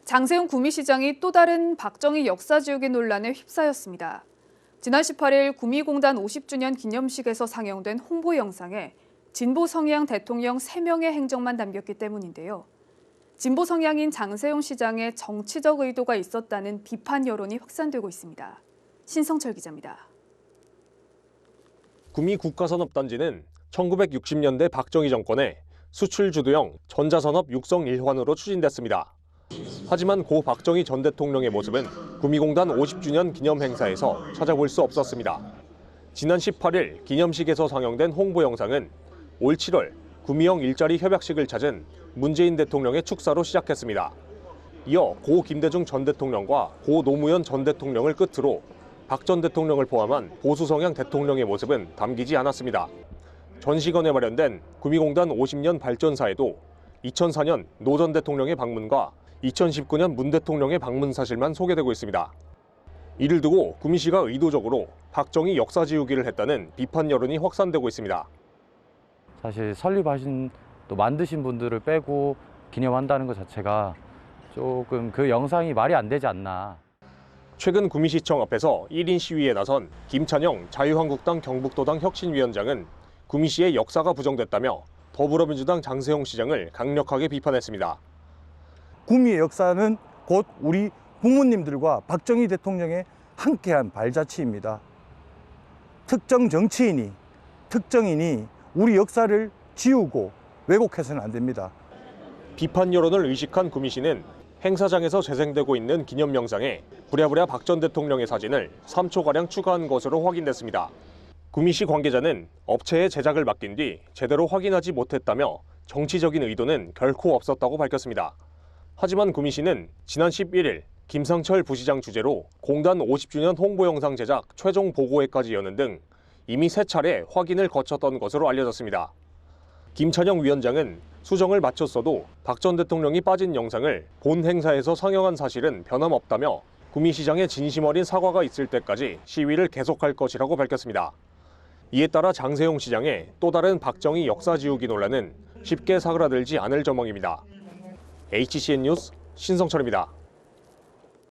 장세용 구미시장이 또 다른 박정희 역사 지우개 논란에 휩싸였습니다. 지난 18일 구미공단 50주년 기념식에서 상영된 홍보 영상에 진보 성향 대통령 3명의 행적만 담겼기 때문인데요. 진보 성향인 장세용 시장의 정치적 의도가 있었다는 비판 여론이 확산되고 있습니다. 신성철 기자입니다. 구미 국가산업단지는 1960년대 박정희 정권의 수출주도형 전자산업 육성 일환으로 추진됐습니다. 하지만 고 박정희 전 대통령의 모습은 구미공단 50주년 기념 행사에서 찾아볼 수 없었습니다. 지난 18일 기념식에서 상영된 홍보 영상은 올 7월 구미형 일자리 협약식을 찾은 문재인 대통령의 축사로 시작했습니다. 이어 고 김대중 전 대통령과 고 노무현 전 대통령을 끝으로 박 전 대통령을 포함한 보수 성향 대통령의 모습은 담기지 않았습니다. 전시관에 마련된 구미공단 50년 발전사에도 2004년 노 전 대통령의 방문과 2019년 문 대통령의 방문 사실만 소개되고 있습니다. 이를 두고 구미시가 의도적으로 박정희 역사 지우기를 했다는 비판 여론이 확산되고 있습니다. 사실 설립하신 또 만드신 분들을 빼고 기념한다는 것 자체가 조금 그 영상이 말이 안 되지 않나. 최근 구미시청 앞에서 1인 시위에 나선 김찬영 자유한국당 경북도당 혁신위원장은 구미시의 역사가 부정됐다며 더불어민주당 장세용 시장을 강력하게 비판했습니다. 구미의 역사는 곧 우리 부모님들과 박정희 대통령의 함께한 발자취입니다. 특정 정치인이, 특정인이 우리 역사를 지우고 왜곡해서는 안 됩니다. 비판 여론을 의식한 구미시는 행사장에서 재생되고 있는 기념 영상에 부랴부랴 박 전 대통령의 사진을 3초가량 추가한 것으로 확인됐습니다. 구미시 관계자는 업체에 제작을 맡긴 뒤 제대로 확인하지 못했다며 정치적인 의도는 결코 없었다고 밝혔습니다. 하지만 구미시는 지난 11일 김상철 부시장 주재로 공단 50주년 홍보 영상 제작 최종 보고회까지 여는 등 이미 3차례 확인을 거쳤던 것으로 알려졌습니다. 김찬영 위원장은 수정을 마쳤어도 박 전 대통령이 빠진 영상을 본 행사에서 상영한 사실은 변함없다며 구미시장의 진심 어린 사과가 있을 때까지 시위를 계속할 것이라고 밝혔습니다. 이에 따라 장세용 시장의 또 다른 박정희 역사 지우기 논란은 쉽게 사그라들지 않을 전망입니다. HCN 뉴스 신성철입니다.